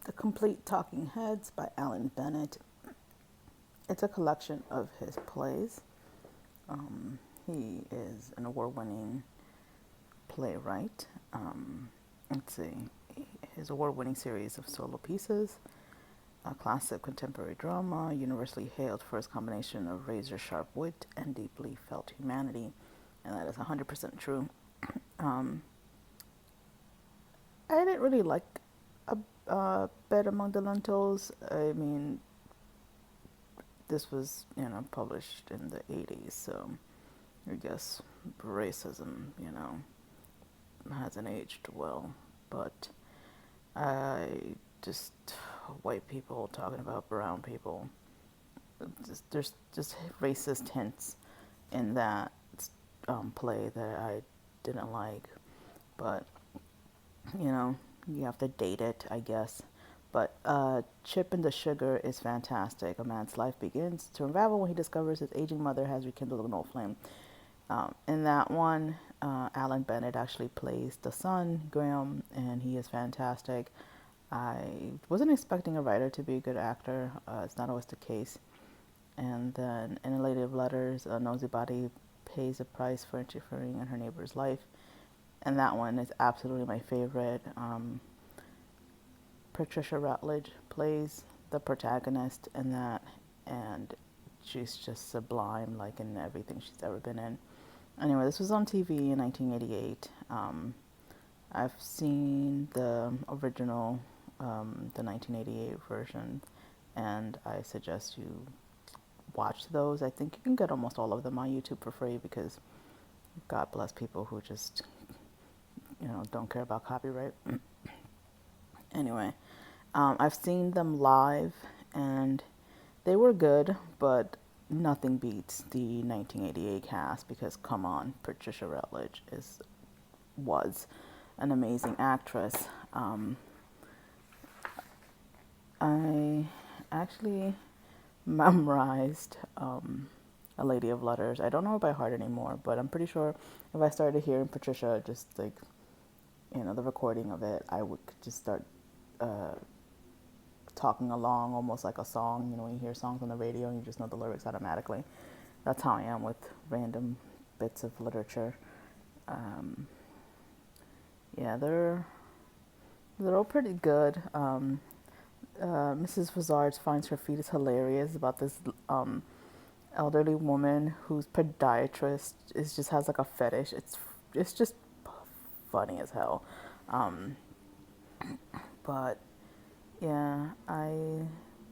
The Complete Talking Heads by Alan Bennett. It's a collection of his plays. He is an award-winning playwright. Let's see, his award-winning series of solo pieces, a classic contemporary drama, universally hailed for its combination of razor-sharp wit and deeply felt humanity, and that is 100% true. I didn't really like Bed Among the Lentils. I mean, this was, published in the 80s, so I guess racism, hasn't aged well. But I just, white people talking about brown people, there's just racist hints in that play that I didn't like. But, you have to date it, I guess. But Chip and the Sugar is fantastic. A man's life begins to unravel when he discovers his aging mother has rekindled an old flame. In that one, Alan Bennett actually plays the son, Graham, and he is fantastic. I wasn't expecting a writer to be a good actor. It's not always the case. And then in A Lady of Letters, a nosy body pays a price for interfering in her neighbor's life. And that one is absolutely my favorite. Patricia Routledge plays the protagonist in that, and she's just sublime, like in everything she's ever been in. Anyway, this was on TV in 1988. I've seen the original, the 1988 version, and I suggest you watch those. I think you can get almost all of them on YouTube for free because God bless people who just, don't care about copyright. Anyway, I've seen them live, and they were good, but nothing beats the 1988 cast because, come on, Patricia Routledge was an amazing actress. I actually memorized A Lady of Letters. I don't know it by heart anymore, but I'm pretty sure if I started hearing Patricia, just like, the recording of it, I would just start talking along almost like a song. When you hear songs on the radio and you just know the lyrics automatically. That's how I am with random bits of literature. Yeah, they're all pretty good. Mrs. Vizard finds her fetus hilarious about this elderly woman whose podiatrist just has like a fetish. It's just funny as hell. But yeah, I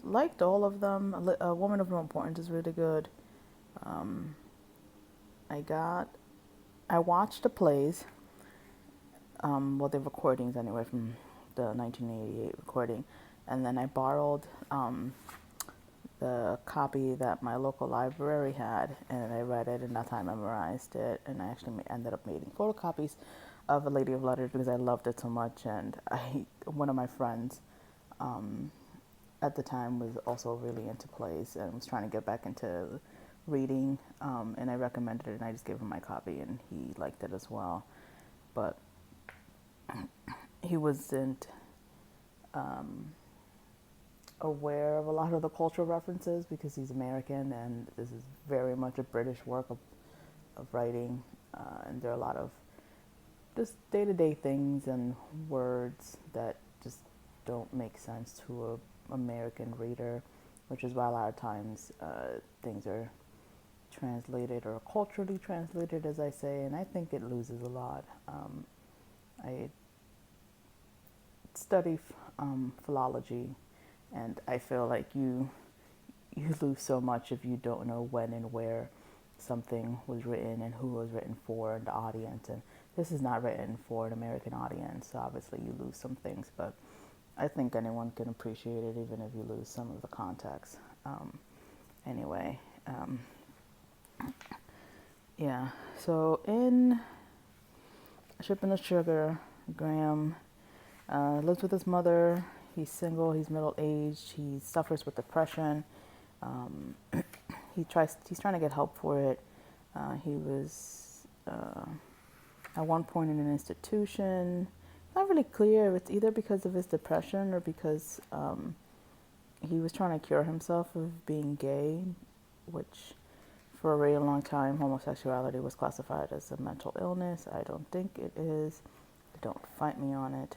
liked all of them. A Woman of No Importance is really good. I watched the plays, the recordings anyway from the 1988 recording, and then I borrowed the copy that my local library had, and I read it, and that's how I memorized it. And I actually ended up making photocopies of A Lady of Letters because I loved it so much. And one of my friends at the time was also really into plays and was trying to get back into reading, and I recommended it, and I just gave him my copy, and he liked it as well. But he wasn't aware of a lot of the cultural references because he's American, and this is very much a British work of writing, and there are a lot of just day-to-day things and words that just don't make sense to a American reader, which is why a lot of times things are translated or culturally translated, as I say, and I think it loses a lot. I study philology, and I feel like you lose so much if you don't know when and where something was written and who it was written for and the audience. And this is not written for an American audience, so obviously you lose some things, but I think anyone can appreciate it even if you lose some of the context. Anyway, yeah, so in Chip and the Sugar, Graham lives with his mother. He's single, he's middle-aged, he suffers with depression. He's trying to get help for it. He was at one point in an institution. not really clear if it's either because of his depression or because he was trying to cure himself of being gay, which for a really long time homosexuality was classified as a mental illness. I don't think it is. Don't fight me on it.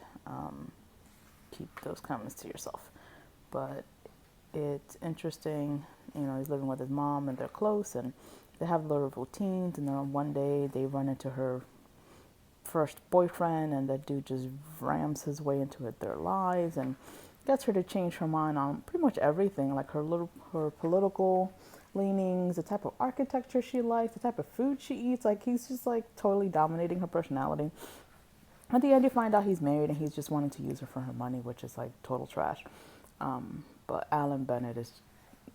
Keep those comments to yourself. But it's interesting, he's living with his mom and they're close and they have little routines, and then one day they run into her first boyfriend, and that dude just rams his way into their lives and gets her to change her mind on pretty much everything, like her political leanings, the type of architecture she likes, the type of food she eats. Like, he's just like totally dominating her personality. At the end, you find out he's married and he's just wanting to use her for her money, which is like total trash. But Alan Bennett is,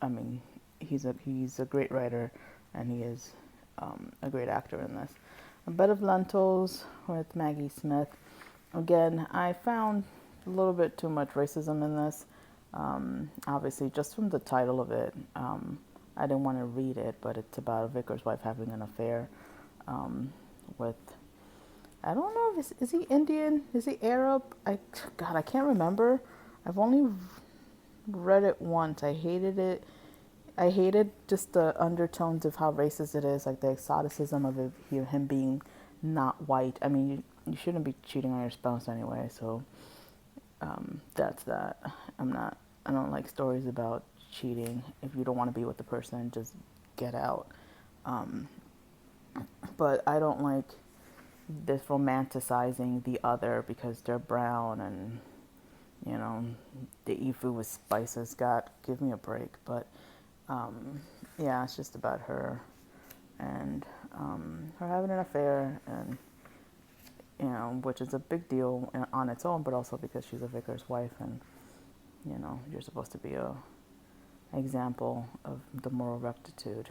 I mean, he's a great writer, and he is a great actor in this. A Bed of Lentils with Maggie Smith. Again, I found a little bit too much racism in this. Obviously, just from the title of it, I didn't want to read it, but it's about a vicar's wife having an affair with, I don't know, is he Indian? Is he Arab? I can't remember. I've only read it once. I hated it. I hated just the undertones of how racist it is, like the exoticism of it, him being not white. I mean, you shouldn't be cheating on your spouse anyway, so that's that. I don't like stories about cheating. If you don't want to be with the person, just get out. But I don't like this romanticizing the other because they're brown and, they eat food with spices. God, give me a break. But yeah, it's just about her and her having an affair, and which is a big deal on its own, but also because she's a vicar's wife, and you're supposed to be a example of the moral rectitude.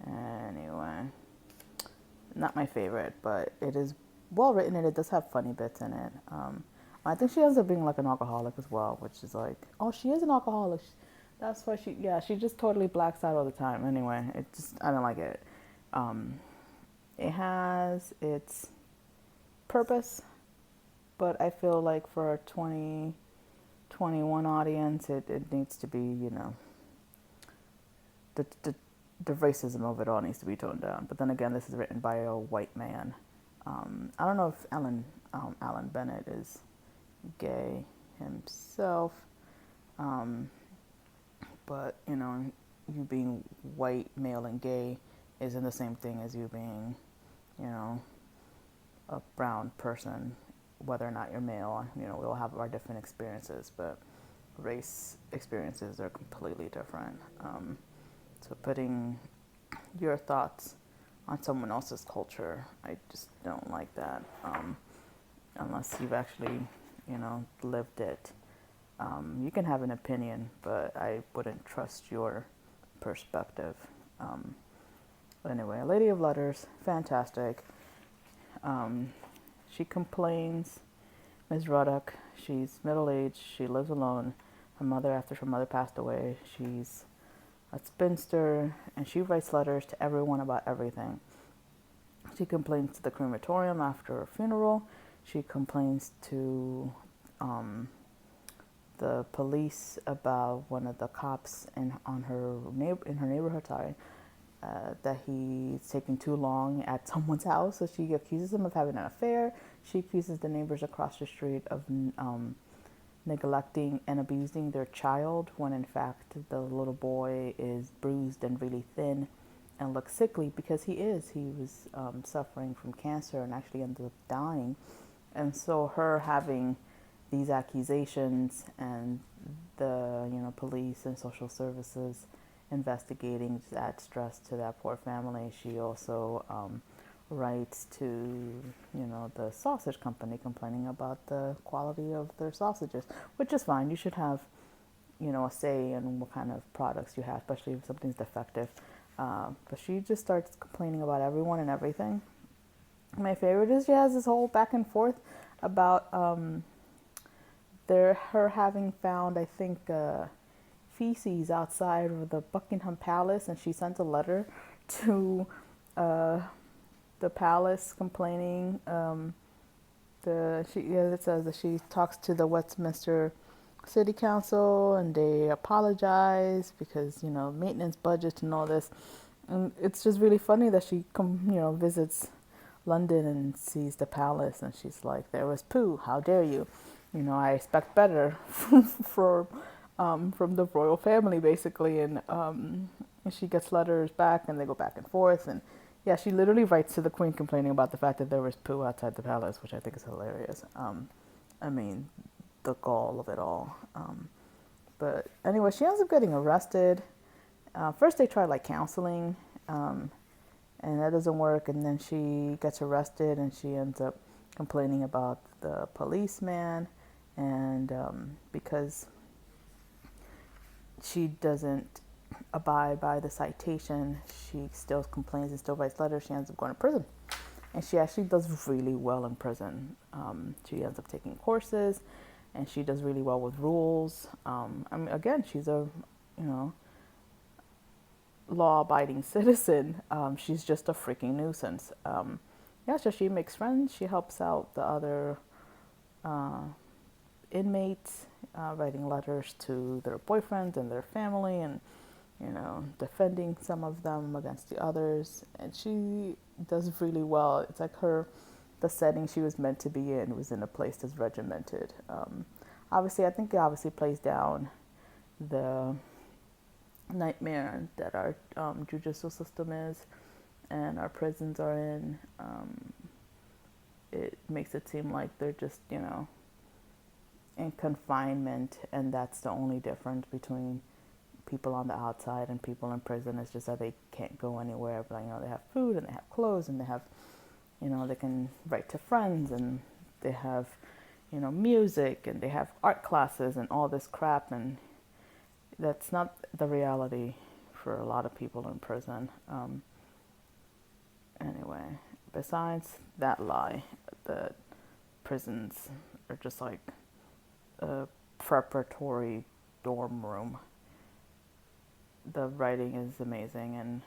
Anyway, not my favorite, but it is well written and it does have funny bits in it. I think she ends up being like an alcoholic as well, which is like, oh, she is an alcoholic. That's why she just totally blacks out all the time. Anyway, I don't like it. It has its purpose, but I feel like for a 2021 audience, it needs to be, the racism of it all needs to be toned down. But then again, this is written by a white man. I don't know if Alan Bennett is gay himself, but you being white, male, and gay isn't the same thing as you being, a brown person. Whether or not you're male, we all have our different experiences, but race experiences are completely different. So putting your thoughts on someone else's culture, I just don't like that, unless you've actually, lived it. You can have an opinion, but I wouldn't trust your perspective. Anyway, A Lady of Letters, fantastic. She complains, Ms. Ruddock, she's middle-aged, she lives alone. After her mother passed away, she's a spinster, and she writes letters to everyone about everything. She complains to the crematorium after a funeral. She complains to the police about one of the cops in her neighborhood. That he's taking too long at someone's house. So she accuses him of having an affair. She accuses the neighbors across the street of neglecting and abusing their child, when in fact the little boy is bruised and really thin and looks sickly, because he was suffering from cancer and actually ended up dying. And so her having these accusations, and the police and social services investigating, just add stress to that poor family. She also writes to the sausage company complaining about the quality of their sausages, which is fine. You should have a say in what kind of products you have, especially if something's defective. But she just starts complaining about everyone and everything. My favorite is she has this whole back and forth about her having found, I think, feces outside of the Buckingham Palace, and she sent a letter to the palace complaining It says that she talks to the Westminster City Council and they apologize because maintenance budgets and all this. And it's just really funny that she visits London and sees the palace and she's like, "There was poo. How dare you? I expect better for from the royal family, basically." And she gets letters back and they go back and forth and yeah, she literally writes to the queen complaining about the fact that there was poo outside the palace, which I think is hilarious. I mean, the gall of it all. But anyway, she ends up getting arrested. First, they try like counseling, and that doesn't work. And then she gets arrested, and she ends up complaining about the policeman, and because she doesn't abide by the citation, she still complains and still writes letters. She ends up going to prison, and she actually does really well in prison. She ends up taking courses, and she does really well with rules. Again, she's a law-abiding citizen. She's just a freaking nuisance. So she makes friends. She helps out the other inmates, writing letters to their boyfriends and their family, and defending some of them against the others. And she does really well. It's like the setting she was meant to be in was in a place that's regimented. I think it obviously plays down the nightmare that our judicial system is and our prisons are in. It makes it seem like they're just, in confinement, and that's the only difference between people on the outside and people in prison. It's just that they can't go anywhere, but they have food and they have clothes and they have, they can write to friends and they have, music and they have art classes and all this crap, and that's not the reality for a lot of people in prison. Anyway, besides that lie, the prisons are just like a preparatory dorm room. The writing is amazing, and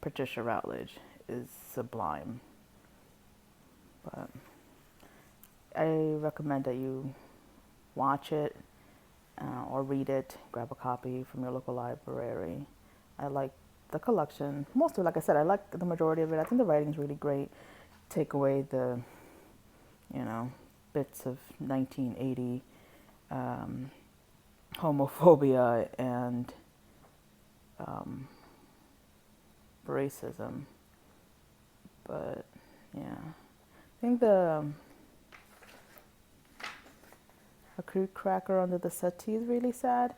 Patricia Routledge is sublime. But I recommend that you watch it or read it. Grab a copy from your local library. I like the collection. Most of it, like I said, I like the majority of it. I think the writing is really great. Take away the, bits of 1980 homophobia and racism. But yeah, I think the crew cracker under the settee is really sad.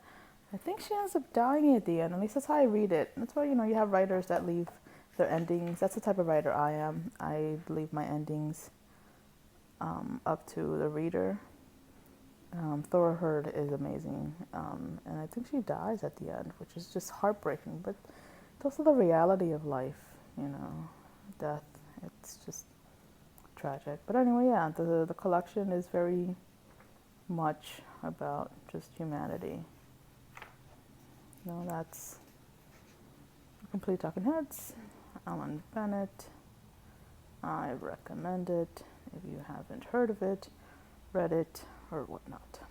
I think she ends up dying at the end. At least that's how I read it. That's why you have writers that leave their endings. That's the type of writer I am. I leave my endings up to the reader. Thora Hird is amazing, and I think she dies at the end, which is just heartbreaking. But it's also the reality of life, death. It's just tragic. But anyway, yeah, the collection is very much about just humanity. That's Complete Talking Heads, Alan Bennett. I recommend it if you haven't heard of it, read it, or whatnot.